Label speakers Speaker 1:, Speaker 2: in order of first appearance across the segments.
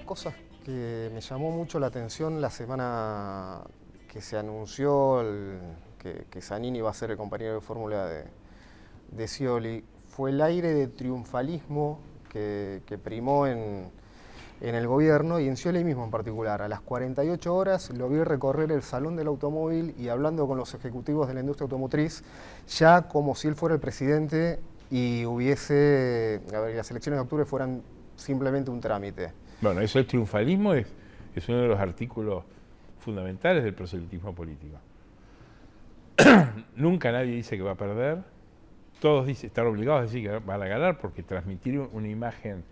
Speaker 1: cosas que me llamó mucho la atención la semana que se anunció que Zanini va a ser el compañero de fórmula de Scioli fue el aire de triunfalismo que primó en el gobierno y en Scioli mismo en particular. A las 48 horas lo vi recorrer el salón del automóvil y hablando con los ejecutivos de la industria automotriz, ya como si él fuera el presidente y las elecciones de octubre fueran simplemente un trámite.
Speaker 2: Bueno, eso el triunfalismo es uno de los artículos fundamentales del proselitismo político. Nunca nadie dice que va a perder, todos están obligados a decir que van a ganar porque transmitir una imagen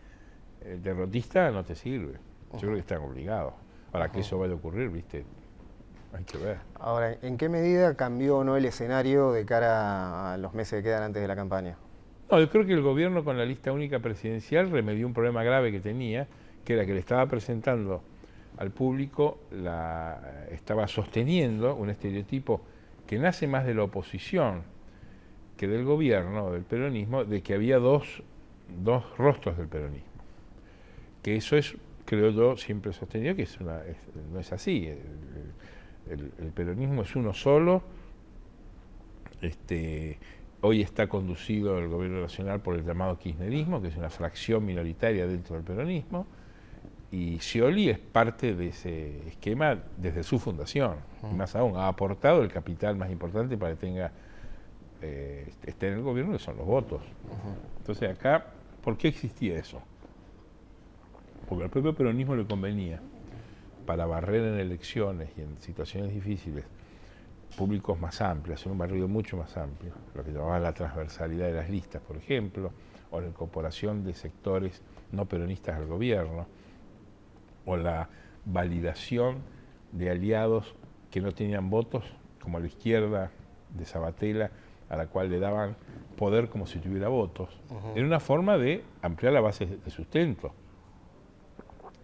Speaker 2: derrotista no te sirve. Yo creo que están obligados. Ahora, que eso vaya a ocurrir, ¿viste? Hay que ver.
Speaker 1: Ahora, ¿en qué medida cambió o no el escenario de cara a los meses que quedan antes de la campaña?
Speaker 2: No, yo creo que el gobierno con la lista única presidencial remedió un problema grave que tenía, que era que le estaba presentando al público, estaba sosteniendo un estereotipo que nace más de la oposición que del gobierno, del peronismo, de que había dos rostros del peronismo. Que eso es, creo yo, siempre he sostenido que no es así. El peronismo es uno solo. Hoy está conducido el gobierno nacional por el llamado kirchnerismo, que es una fracción minoritaria dentro del peronismo, y Scioli es parte de ese esquema desde su fundación. Y más aún, ha aportado el capital más importante para que esté en el gobierno, que son los votos. Entonces acá, ¿por qué existía eso? Porque al propio peronismo le convenía, para barrer en elecciones y en situaciones difíciles, públicos más amplios, en un barrido mucho más amplio, lo que llamaba la transversalidad de las listas, por ejemplo, o la incorporación de sectores no peronistas al gobierno, o la validación de aliados que no tenían votos, como la izquierda de Sabatella, a la cual le daban poder como si tuviera votos. Era una forma de ampliar la base de sustento.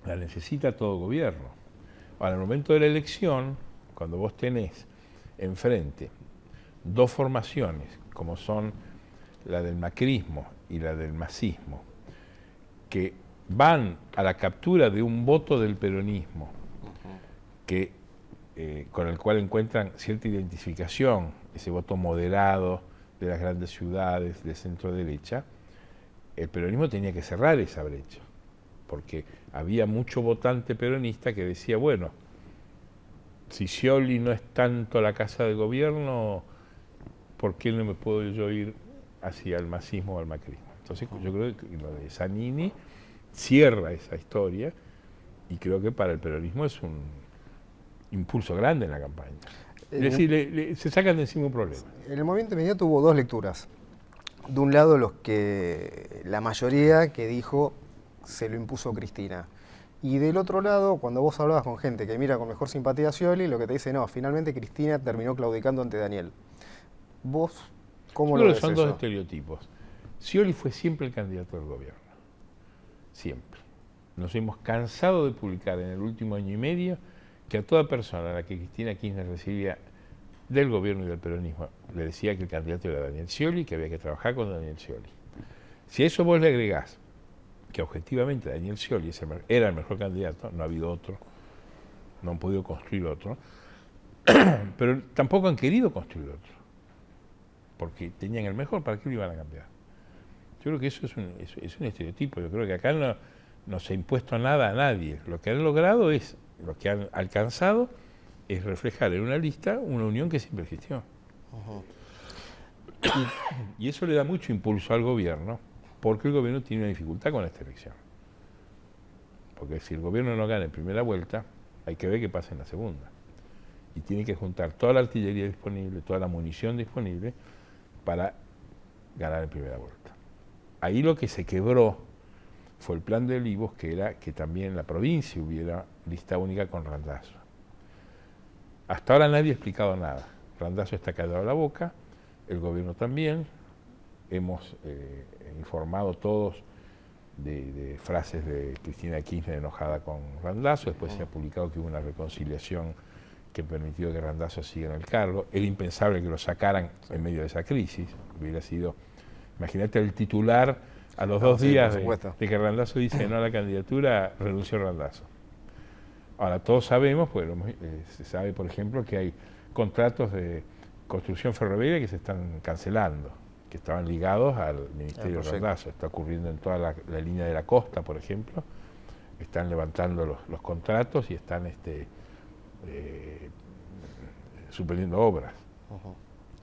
Speaker 2: La necesita todo gobierno. Ahora, en el momento de la elección, cuando vos tenés enfrente dos formaciones, como son la del macrismo y la del masismo, que van a la captura de un voto del peronismo, con el cual encuentran cierta identificación, ese voto moderado de las grandes ciudades de centro derecha, el peronismo tenía que cerrar esa brecha, porque había mucho votante peronista que decía, bueno, si Scioli no es tanto la casa de gobierno, ¿por qué no me puedo yo ir hacia el masismo o al macrismo? Entonces yo creo que lo de Zanini cierra esa historia y creo que para el peronismo es un impulso grande en la campaña. Es decir, se sacan de encima un problema.
Speaker 1: En el movimiento inmediato hubo dos lecturas. De un lado la mayoría que dijo se lo impuso Cristina. Y del otro lado, cuando vos hablabas con gente que mira con mejor simpatía a Scioli, lo que te dice, no, finalmente Cristina terminó claudicando ante Daniel. ¿Vos cómo lo ves eso?
Speaker 2: Son dos estereotipos. Scioli fue siempre el candidato del gobierno. Siempre. Nos hemos cansado de publicar en el último año y medio que a toda persona a la que Cristina Kirchner recibía del gobierno y del peronismo le decía que el candidato era Daniel Scioli, que había que trabajar con Daniel Scioli. Si a eso vos le agregás que objetivamente Daniel Scioli era el mejor candidato, no ha habido otro, no han podido construir otro, pero tampoco han querido construir otro, porque tenían el mejor, ¿para qué lo iban a cambiar? Yo creo que eso es un estereotipo, yo creo que acá no se ha impuesto nada a nadie, lo que han logrado lo que han alcanzado es reflejar en una lista una unión que siempre existió. Y eso le da mucho impulso al gobierno, porque el gobierno tiene una dificultad con esta elección. Porque si el gobierno no gana en primera vuelta, hay que ver qué pasa en la segunda. Y tiene que juntar toda la artillería disponible, toda la munición disponible para ganar en primera vuelta. Ahí lo que se quebró fue el plan de Olivos, que era que también en la provincia hubiera lista única con Randazzo. Hasta ahora nadie ha explicado nada. Randazzo está callado a la boca, el gobierno también. Hemos informado todos de frases de Cristina Kirchner enojada con Randazzo. Después se ha publicado que hubo una reconciliación que permitió que Randazzo siga en el cargo. Era impensable que lo sacaran en medio de esa crisis. Hubiera sido, imagínate el titular A los
Speaker 1: No,
Speaker 2: 2
Speaker 1: sí,
Speaker 2: días
Speaker 1: por supuesto.
Speaker 2: de que Randazzo dice no a la candidatura, renunció Randazzo. Ahora, todos sabemos, pues se sabe, por ejemplo, que hay contratos de construcción ferroviaria que se están cancelando, que estaban ligados al Ministerio de Randazzo. Está ocurriendo en toda la línea de la costa, por ejemplo. Están levantando los contratos y están suspendiendo obras.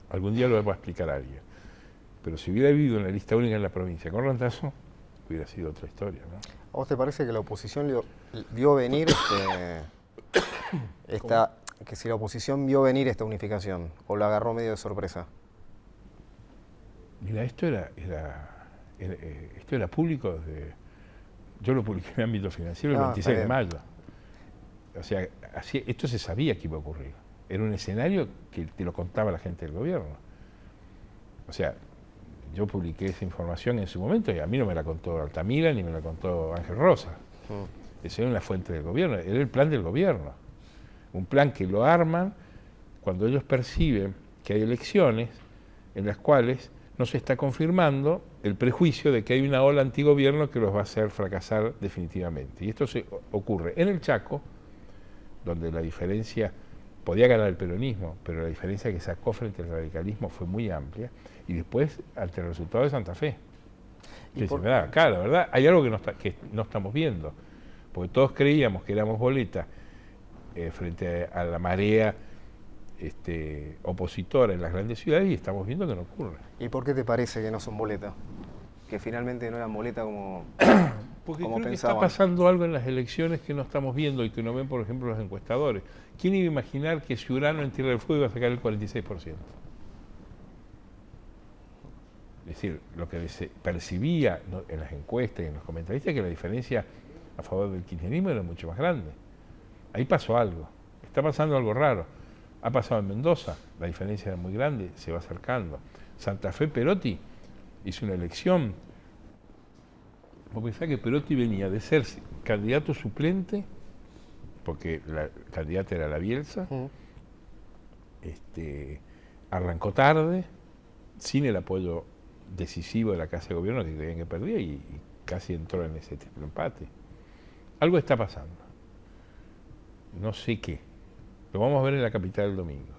Speaker 2: Algún día lo va a explicar a alguien. Pero si hubiera habido una lista única en la provincia con Randazzo, hubiera sido otra historia, ¿no?
Speaker 1: ¿A vos te parece que la oposición vio venir que si la oposición vio venir esta unificación o la agarró medio de sorpresa?
Speaker 2: Mira, esto era público yo lo publiqué en el ámbito financiero el 26 de mayo. O sea, esto se sabía que iba a ocurrir. Era un escenario que te lo contaba la gente del gobierno. O sea, yo publiqué esa información en su momento y a mí no me la contó Altamira ni me la contó Ángel Rosa. Esa era una fuente del gobierno, era el plan del gobierno. Un plan que lo arman cuando ellos perciben que hay elecciones en las cuales no se está confirmando el prejuicio de que hay una ola antigobierno que los va a hacer fracasar definitivamente. Y esto ocurre en el Chaco, donde la diferencia, podía ganar el peronismo, pero la diferencia que sacó frente al radicalismo fue muy amplia, y después ante el resultado de Santa Fe. Acá, la verdad, hay algo que no estamos viendo, porque todos creíamos que éramos boleta frente a la marea opositora en las grandes ciudades y estamos viendo que no ocurre.
Speaker 1: ¿Y por qué te parece que no son boleta? Que finalmente no eran boleta como
Speaker 2: Porque
Speaker 1: como
Speaker 2: creo
Speaker 1: pensaban.
Speaker 2: que está pasando algo en las elecciones que no estamos viendo y que no ven, por ejemplo, los encuestadores. ¿Quién iba a imaginar que Ciurano en Tierra del Fuego iba a sacar el 46%? Es decir, lo que se percibía en las encuestas y en los comentaristas es que la diferencia a favor del kirchnerismo era mucho más grande. Ahí pasó algo, está pasando algo raro. Ha pasado en Mendoza, la diferencia era muy grande, se va acercando. Santa Fe, Perotti hizo una elección. Vos pensás que Perotti venía de ser candidato suplente, porque la candidata era la Bielsa, arrancó tarde, sin el apoyo decisivo de la Casa de Gobierno que creían que perdía y casi entró en ese triple empate. Algo está pasando. No sé qué. Lo vamos a ver en la capital el domingo.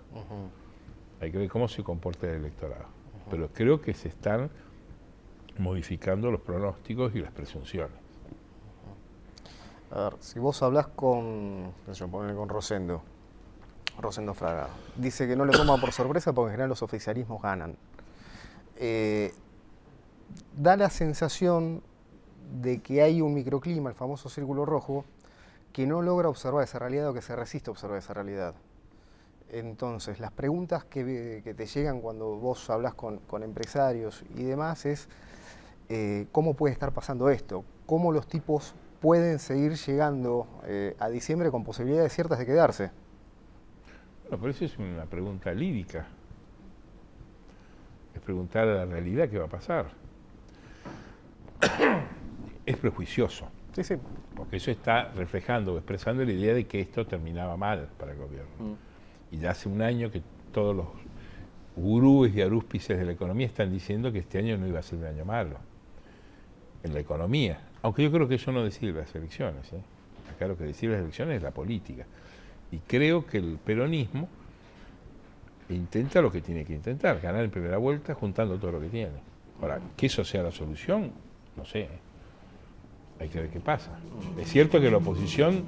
Speaker 2: Hay que ver cómo se comporta el electorado. Pero creo que se están modificando los pronósticos y las presunciones.
Speaker 1: A ver, si vos hablás con Rosendo Fraga, dice que no le toma por sorpresa porque en general los oficialismos ganan. Da la sensación de que hay un microclima, el famoso círculo rojo, que no logra observar esa realidad o que se resiste a observar esa realidad. Entonces, las preguntas que te llegan cuando vos hablas con empresarios y demás es ¿cómo puede estar pasando esto? ¿Cómo los tipos pueden seguir llegando a diciembre con posibilidades ciertas de quedarse?
Speaker 2: Bueno, pero eso es una pregunta lírica. Es preguntar a la realidad qué va a pasar. Es prejuicioso.
Speaker 1: Sí, sí.
Speaker 2: Porque eso está reflejando o expresando la idea de que esto terminaba mal para el gobierno. Y ya hace un año que todos los gurúes y arúspices de la economía están diciendo que este año no iba a ser un año malo en la economía. Aunque yo creo que eso no decide las elecciones. Acá lo que decide las elecciones es la política. Y creo que el peronismo intenta lo que tiene que intentar, ganar en primera vuelta juntando todo lo que tiene. Ahora, que eso sea la solución, no sé. Hay que ver qué pasa. Es cierto que la oposición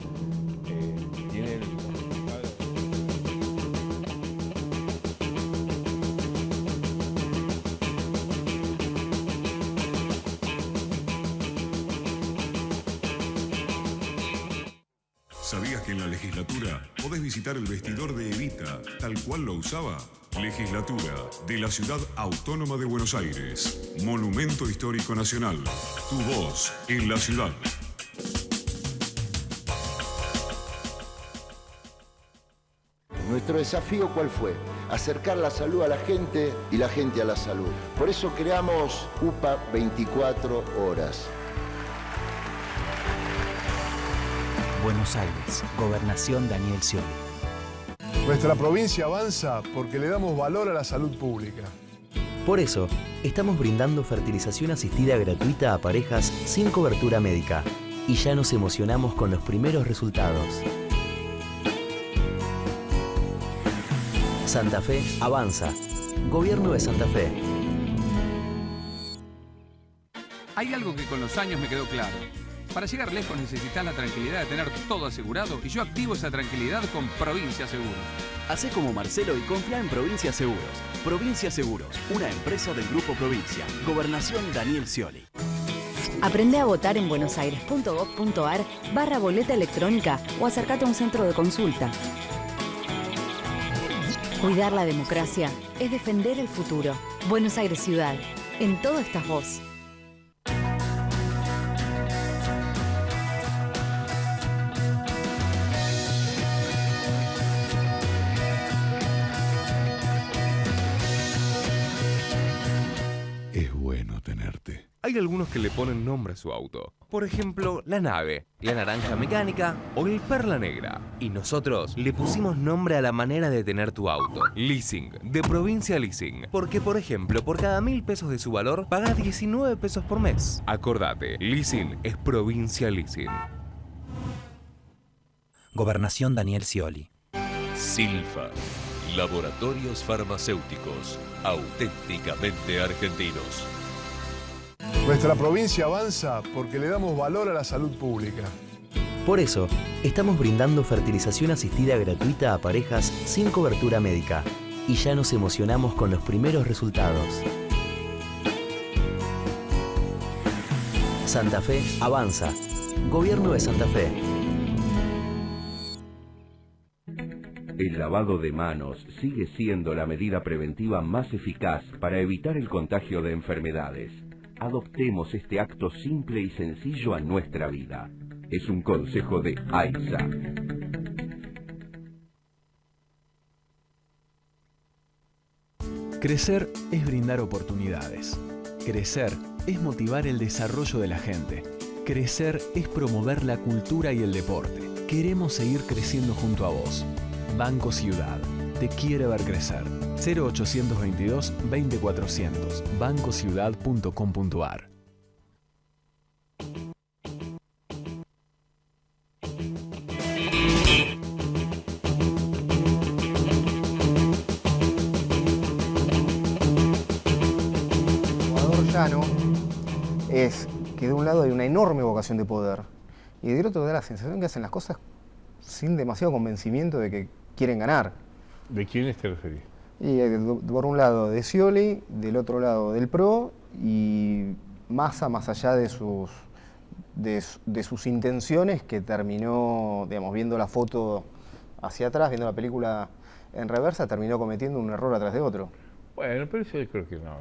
Speaker 2: tiene el...
Speaker 3: ¿Sabías que en la legislatura podés visitar el vestidor de Evita tal cual lo usaba? Legislatura de la Ciudad Autónoma de Buenos Aires. Monumento Histórico Nacional. Tu voz en la ciudad.
Speaker 4: Nuestro desafío, ¿cuál fue? Acercar la salud a la gente y la gente a la salud. Por eso creamos UPA 24 horas.
Speaker 5: Buenos Aires, Gobernación Daniel Scioli.
Speaker 6: Nuestra provincia avanza porque le damos valor a la salud pública.
Speaker 5: Por eso, estamos brindando fertilización asistida gratuita a parejas sin cobertura médica. Y ya nos emocionamos con los primeros resultados. Santa Fe avanza. Gobierno de Santa Fe.
Speaker 6: Hay algo que con los años me quedó claro. Para llegar lejos necesitas la tranquilidad de tener todo asegurado y yo activo esa tranquilidad con Provincia Seguros.
Speaker 7: Hacé como Marcelo y confía en Provincia Seguros. Provincia Seguros, una empresa del Grupo Provincia. Gobernación Daniel Scioli.
Speaker 8: Aprende a votar en buenosaires.gov.ar/boleta electrónica o acércate a un centro de consulta. Cuidar la democracia es defender el futuro. Buenos Aires Ciudad. En todo estás vos.
Speaker 3: Es bueno tenerte.
Speaker 9: Hay algunos que le ponen nombre a su auto. Por ejemplo, la nave, la naranja mecánica o el perla negra. Y nosotros le pusimos nombre a la manera de tener tu auto. Leasing, de Provincia Leasing. Porque, por ejemplo, por cada 1.000 pesos de su valor, pagás 19 pesos por mes. Acordate, Leasing es Provincia Leasing.
Speaker 5: Gobernación Daniel Scioli.
Speaker 10: Silfa, laboratorios farmacéuticos, auténticamente argentinos.
Speaker 11: Nuestra provincia avanza porque le damos valor a la salud pública.
Speaker 5: Por eso, estamos brindando fertilización asistida gratuita a parejas sin cobertura médica. Y ya nos emocionamos con los primeros resultados. Santa Fe avanza. Gobierno de Santa Fe.
Speaker 12: El lavado de manos sigue siendo la medida preventiva más eficaz para evitar el contagio de enfermedades. Adoptemos este acto simple y sencillo a nuestra vida. Es un consejo de AISA.
Speaker 13: Crecer es brindar oportunidades. Crecer es motivar el desarrollo de la gente. Crecer es promover la cultura y el deporte. Queremos seguir creciendo junto a vos. Banco Ciudad. Te quiere ver crecer. 0822 20400. bancociudad.com.ar.
Speaker 1: Jugador llano es que de un lado hay una enorme vocación de poder y del otro da la sensación que hacen las cosas sin demasiado convencimiento de que quieren ganar.
Speaker 2: ¿De quiénes te referís?
Speaker 1: Y por un lado de Scioli, del otro lado del PRO y Massa, más allá de sus intenciones, que terminó, digamos, viendo la foto hacia atrás, viendo la película en reversa, terminó cometiendo un error atrás de otro.
Speaker 2: Bueno, pero eso yo creo que no.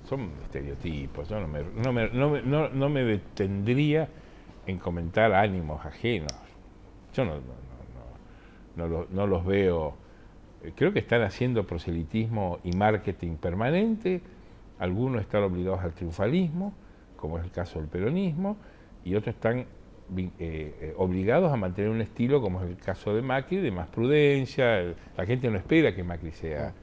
Speaker 2: Son estereotipos. Yo no me detendría en comentar ánimos ajenos. Yo no los veo. Creo que están haciendo proselitismo y marketing permanente. Algunos están obligados al triunfalismo, como es el caso del peronismo, y otros están obligados a mantener un estilo, como es el caso de Macri, de más prudencia. La gente no espera que Macri sea...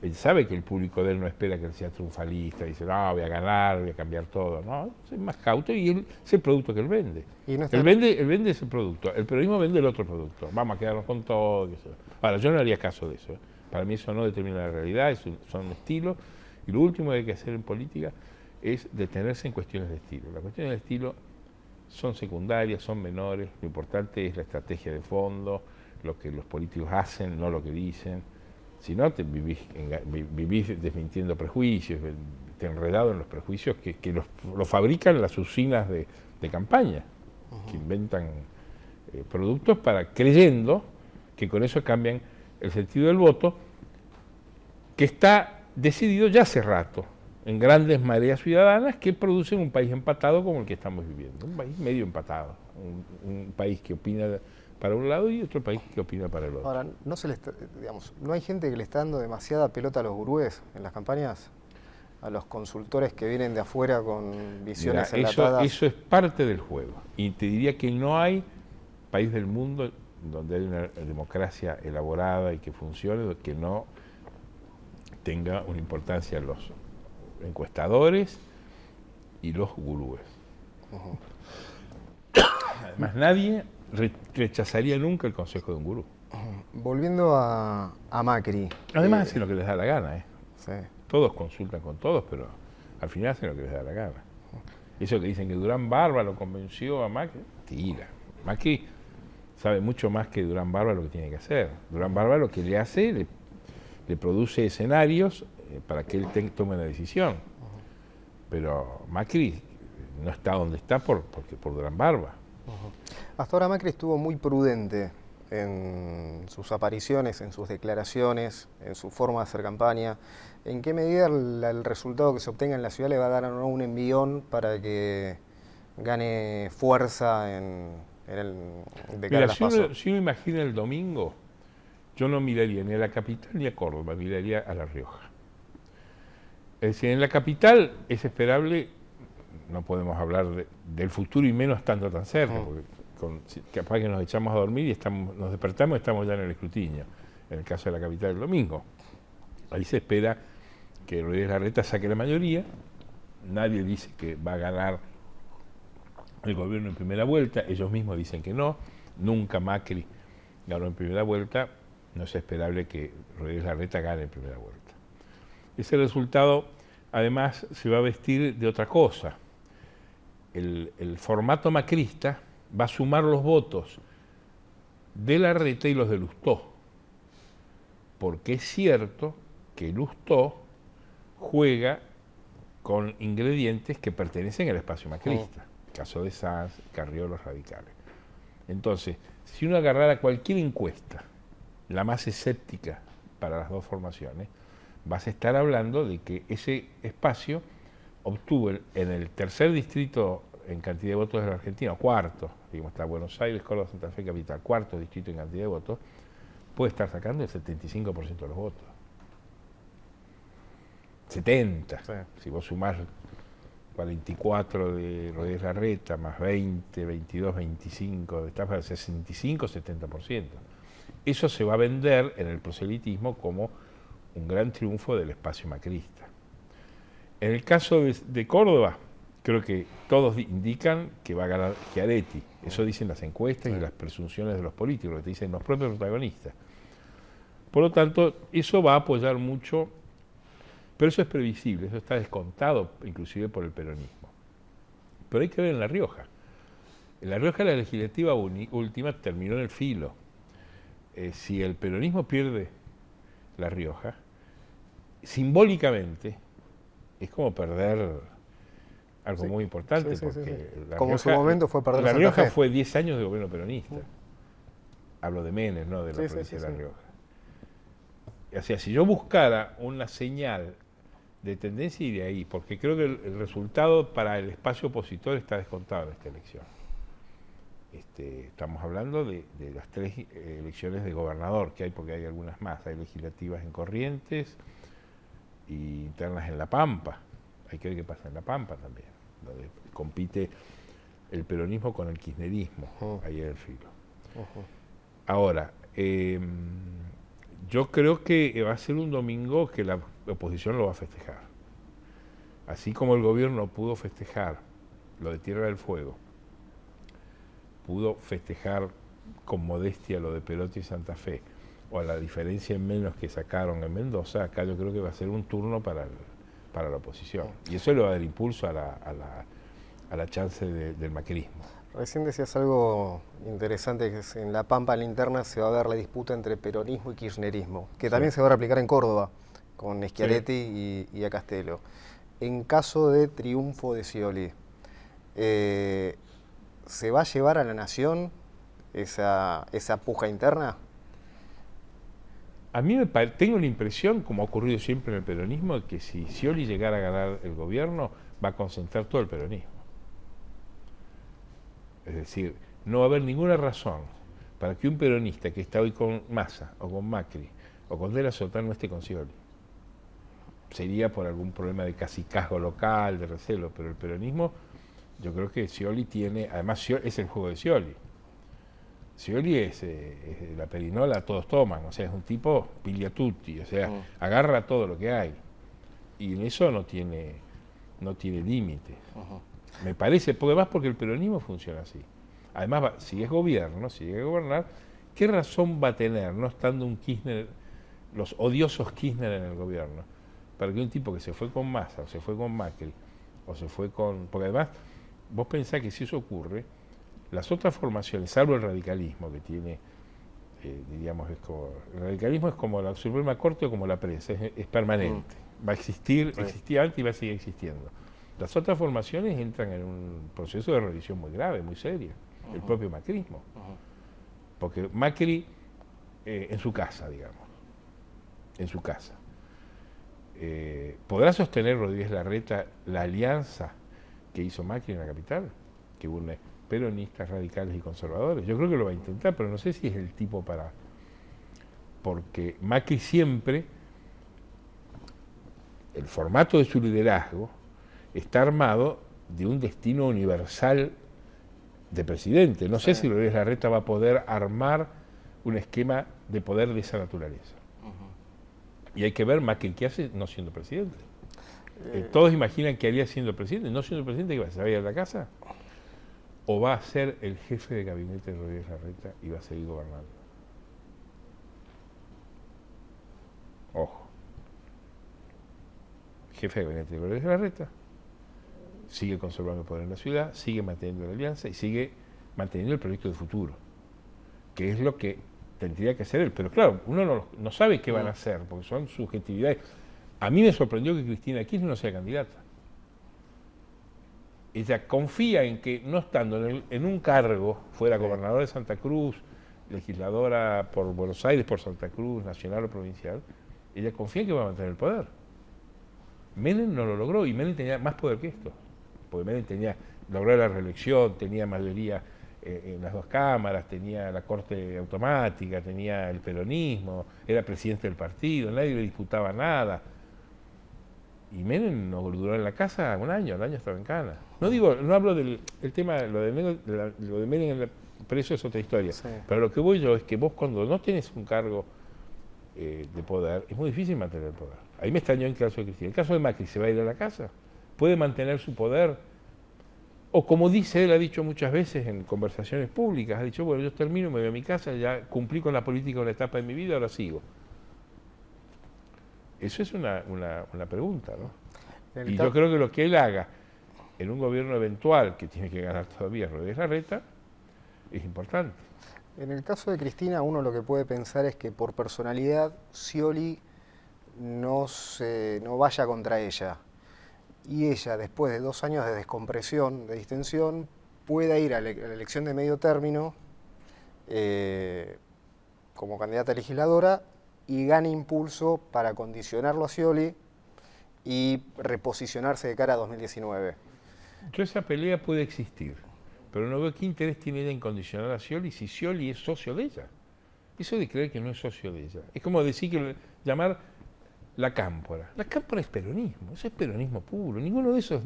Speaker 2: Él sabe que el público de él no espera que él sea triunfalista, dice, no, voy a ganar, voy a cambiar todo. No, es más cauto y él es el producto que él vende. Él vende ese producto, el peronismo vende el otro producto. Vamos a quedarnos con todo. Ahora, yo no haría caso de eso. Para mí eso no determina la realidad, son estilos. Y lo último que hay que hacer en política es detenerse en cuestiones de estilo. Las cuestiones de estilo son secundarias, son menores. Lo importante es la estrategia de fondo, lo que los políticos hacen, no lo que dicen. Si no, vivís desmintiendo prejuicios, te enredado en los prejuicios que los fabrican las usinas de campaña, que inventan productos creyendo que con eso cambian el sentido del voto, que está decidido ya hace rato, en grandes mareas ciudadanas que producen un país empatado como el que estamos viviendo, un país medio empatado, un país que opina para un lado y otro país que opina para el otro. Ahora,
Speaker 1: ¿no hay gente que le está dando demasiada pelota a los gurúes en las campañas? A los consultores que vienen de afuera con visiones enlatadas.
Speaker 2: Eso es parte del juego. Y te diría que no hay país del mundo donde hay una democracia elaborada y que funcione, que no tenga una importancia encuestadores y los gurúes. Además, nadie rechazaría nunca el consejo de un gurú.
Speaker 1: Volviendo a Macri.
Speaker 2: Además, hacen lo que les da la gana.
Speaker 1: Sí.
Speaker 2: Todos consultan con todos, pero al final hacen lo que les da la gana. Eso que dicen que Durán Barba lo convenció a Macri, tira. Macri sabe mucho más que Durán Barba lo que tiene que hacer. Durán Barba lo que le hace, le produce escenarios para que él tome la decisión. Pero Macri no está donde está por Durán Barba.
Speaker 1: Hasta ahora Macri estuvo muy prudente en sus apariciones, en sus declaraciones, en su forma de hacer campaña. ¿En qué medida el resultado que se obtenga en la ciudad le va a dar un envión para que gane fuerza de cara a las PASO?
Speaker 2: Si uno imagina el domingo, yo no miraría ni a la capital ni a Córdoba, miraría a La Rioja. Es decir, en la capital es esperable, no podemos hablar del futuro y menos estando tan cerca, porque capaz que nos echamos a dormir y nos despertamos y estamos ya en el escrutinio, en el caso de la capital el domingo. Ahí se espera que Rodríguez Larreta saque la mayoría, nadie dice que va a ganar el gobierno en primera vuelta, ellos mismos dicen que no, nunca Macri ganó en primera vuelta, no es esperable que Rodríguez Larreta gane en primera vuelta. Ese resultado además se va a vestir de otra cosa. El formato macrista va a sumar los votos de Larreta y los de Lustó, porque es cierto que Lustó juega con ingredientes que pertenecen al espacio macrista, caso de Sanz, Carrió, los radicales. Entonces, si uno agarrara cualquier encuesta, la más escéptica para las dos formaciones, vas a estar hablando de que ese espacio obtuvo en el tercer distrito en cantidad de votos de la Argentina, cuarto, digamos, está Buenos Aires, Córdoba, Santa Fe, capital, cuarto distrito en cantidad de votos, puede estar sacando el 75% de los votos. 70. Sí. Si vos sumás 44 de Rodríguez Larreta, más 20, 22, 25, está para 65, 70%. Eso se va a vender en el proselitismo como un gran triunfo del espacio macrista. En el caso de Córdoba, creo que todos indican que va a ganar Schiaretti. Eso dicen las encuestas y las presunciones de los políticos, que te dicen los propios protagonistas. Por lo tanto, eso va a apoyar mucho, pero eso es previsible, eso está descontado inclusive por el peronismo. Pero hay que ver en La Rioja. En La Rioja la legislativa última terminó en el filo. Si el peronismo pierde La Rioja, simbólicamente es como perder algo muy importante, porque La
Speaker 1: como
Speaker 2: Rioja,
Speaker 1: en su momento fue perder
Speaker 2: La Rioja
Speaker 1: Santa Fe.
Speaker 2: fue 10 años de gobierno peronista. Hablo de Menem, no de la provincia de La Rioja. O sea, si yo buscara una señal de tendencia y de ahí, porque creo que el resultado para el espacio opositor está descontado en esta elección. Estamos hablando de las 3 elecciones de gobernador que hay, porque hay algunas más. Hay legislativas en Corrientes y internas en La Pampa. Hay que ver qué pasa en La Pampa también, donde compite el peronismo con el kirchnerismo, ahí en el filo. Ahora, yo creo que va a ser un domingo que la oposición lo va a festejar. Así como el gobierno pudo festejar lo de Tierra del Fuego, pudo festejar con modestia lo de Perotti y Santa Fe, o a la diferencia en menos que sacaron en Mendoza, acá yo creo que va a ser un turno para la oposición. Y eso le va a dar impulso a la chance del macrismo.
Speaker 1: Recién decías algo interesante, que es en La Pampa, en la interna, se va a ver la disputa entre peronismo y kirchnerismo, que también se va a replicar en Córdoba, con Schiaretti y a Castelo. En caso de triunfo de Scioli, ¿se va a llevar a la nación esa puja interna?
Speaker 2: A mí tengo la impresión, como ha ocurrido siempre en el peronismo, de que si Scioli llegara a ganar el gobierno, va a concentrar todo el peronismo. Es decir, no va a haber ninguna razón para que un peronista que está hoy con Massa, o con Macri, o con De la Sota no esté con Scioli. Sería por algún problema de cacicazgo local, de recelo, pero el peronismo, yo creo que Scioli tiene, además Scioli, es el juego de Scioli. Scioli es la perinola, todos toman, o sea, es un tipo pigliatutti, o sea, agarra todo lo que hay. Y en eso no tiene límites. Me parece, porque el peronismo funciona así. Además, si es gobierno, si llega a gobernar, ¿qué razón va a tener, no estando un Kirchner, los odiosos Kirchner en el gobierno, para que un tipo que se fue con Massa, o se fue con Macri, o se fue con... Porque además, vos pensás que si eso ocurre, las otras formaciones, salvo el radicalismo que tiene, diríamos, el radicalismo es como la Suprema Corte o como la prensa, es permanente. Va a existir, existía antes y va a seguir existiendo. Las otras formaciones entran en un proceso de revisión muy grave, muy serio. El propio macrismo. Porque Macri, en su casa, digamos, en su casa, ¿podrá sostener Rodríguez Larreta la alianza que hizo Macri en la capital? Que une peronistas, radicales y conservadores. Yo creo que lo va a intentar, pero no sé si es el tipo para... Porque Macri siempre, el formato de su liderazgo, está armado de un destino universal de presidente. No sé si Rodríguez Larreta va a poder armar un esquema de poder de esa naturaleza. Y hay que ver Macri qué hace no siendo presidente. Todos imaginan que haría siendo presidente. No siendo presidente, ¿qué va a hacer? ¿Se va a ir a la casa? ¿O va a ser el jefe de gabinete de Rodríguez Larreta y va a seguir gobernando? Ojo. Jefe de gabinete de Rodríguez Larreta sigue conservando el poder en la ciudad, sigue manteniendo la alianza y sigue manteniendo el proyecto de futuro, que es lo que tendría que hacer él. Pero claro, uno no sabe qué van a hacer, porque son subjetividades. A mí me sorprendió que Cristina Kirchner no sea candidata. Ella confía en que, no estando en un cargo, fuera gobernadora de Santa Cruz, legisladora por Buenos Aires, por Santa Cruz, nacional o provincial, ella confía en que va a mantener el poder. Menem no lo logró, y Menem tenía más poder que esto. Porque Menem logró la reelección, tenía mayoría en las dos cámaras, tenía la corte automática, tenía el peronismo, era presidente del partido, nadie le disputaba nada. Y Menem no duró en la casa un año, al año estaba en cana. No hablo del tema, lo de Menem preso es otra historia. Pero lo que voy yo es que vos, cuando no tenés un cargo de poder, es muy difícil mantener el poder. Ahí me extrañó en el caso de Cristina. El caso de Macri, ¿se va a ir a la casa? ¿Puede mantener su poder? O como dice, él ha dicho muchas veces en conversaciones públicas, ha dicho, bueno, yo termino, me voy a mi casa, ya cumplí con la política una etapa de mi vida, ahora sigo. Eso es una pregunta, ¿no? Y yo creo que lo que él haga en un gobierno eventual, que tiene que ganar todavía Rodríguez Larreta, es importante.
Speaker 1: En el caso de Cristina, uno lo que puede pensar es que por personalidad Scioli no vaya contra ella. Y ella, después de 2 años de descompresión, de distensión, pueda ir a la elección de medio término como candidata legisladora y gane impulso para condicionarlo a Scioli y reposicionarse de cara a 2019.
Speaker 2: Esa pelea puede existir, pero no veo qué interés tiene ella en condicionar a Scioli si Scioli es socio de ella. Eso de creer que no es socio de ella. Es como decir llamar la Cámpora. La Cámpora es peronismo, eso es peronismo puro. Ninguno de esos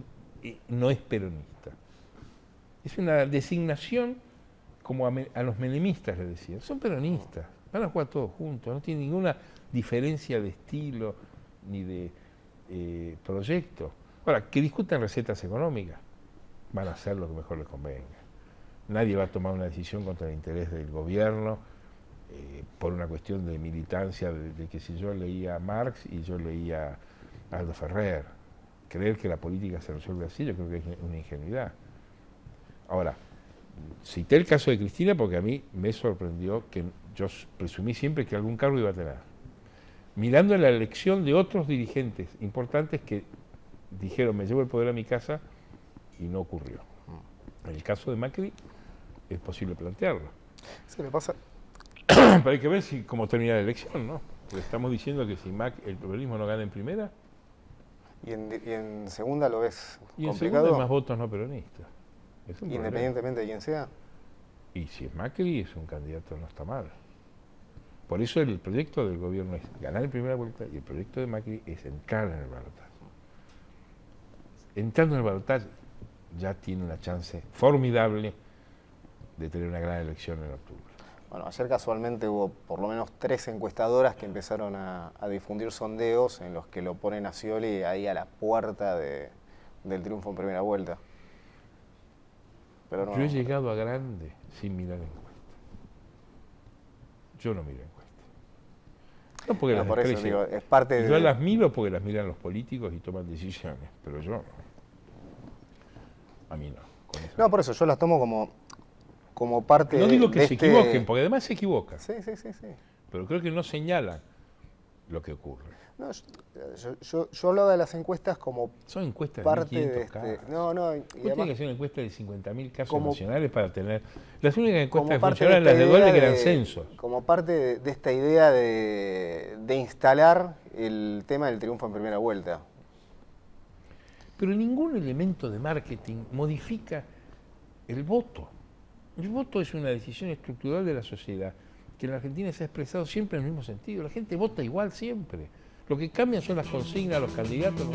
Speaker 2: no es peronista. Es una designación como a los menemistas le decían. Son peronistas, van a jugar todos juntos, no tienen ninguna diferencia de estilo ni de proyecto. Ahora, que discutan recetas económicas, van a hacer lo que mejor les convenga. Nadie va a tomar una decisión contra el interés del gobierno por una cuestión de militancia, de que si yo leía a Marx y yo leía a Aldo Ferrer. Creer que la política se resuelve así, yo creo que es una ingenuidad. Ahora, cité el caso de Cristina porque a mí me sorprendió que yo presumí siempre que algún cargo iba a tener. Mirando la elección de otros dirigentes importantes que dijeron, me llevo el poder a mi casa, y no ocurrió. En el caso de Macri es posible plantearlo.
Speaker 1: ¿Se le pasa?
Speaker 2: Pero hay que ver cómo termina la elección, ¿no? Porque estamos diciendo que si el peronismo no gana en primera...
Speaker 1: Y en segunda lo ves
Speaker 2: y
Speaker 1: complicado.
Speaker 2: En segunda hay más votos no peronistas.
Speaker 1: Independientemente de quién sea.
Speaker 2: Y si es Macri, es un candidato, no está mal. Por eso el proyecto del gobierno es ganar en primera vuelta y el proyecto de Macri es entrar en el balotaje. Entrando en el balotaje ya tiene una chance formidable de tener una gran elección en octubre.
Speaker 1: Bueno, ayer casualmente hubo por lo menos 3 encuestadoras que empezaron a difundir sondeos en los que lo ponen a Scioli ahí a la puerta del triunfo en primera vuelta. Pero no,
Speaker 2: yo he llegado a grande sin mirar encuestas. Yo no miro encuestas. No porque las
Speaker 1: por eso
Speaker 2: desprecie.
Speaker 1: digo, es parte
Speaker 2: yo
Speaker 1: de...
Speaker 2: las miro porque las miran los políticos y toman decisiones, pero yo no. A mí no.
Speaker 1: No, por eso yo las tomo como parte
Speaker 2: no digo que
Speaker 1: de
Speaker 2: se equivoquen, porque además se equivocan.
Speaker 1: Sí.
Speaker 2: Pero creo que no señalan lo que ocurre.
Speaker 1: No, yo hablaba de las encuestas como
Speaker 2: son encuestas
Speaker 1: parte
Speaker 2: de 1.500
Speaker 1: de
Speaker 2: casos.
Speaker 1: No, y
Speaker 2: tiene que ser una encuesta de 50.000 casos
Speaker 1: como,
Speaker 2: nacionales para tener... Las únicas encuestas que
Speaker 1: parte
Speaker 2: funcionan las de Dualde que eran censos.
Speaker 1: Como parte de esta idea de instalar el tema del triunfo en primera vuelta.
Speaker 2: Pero ningún elemento de marketing modifica el voto. El voto es una decisión estructural de la sociedad, que en la Argentina se ha expresado siempre en el mismo sentido. La gente vota igual siempre. Lo que cambian son las consignas, los candidatos.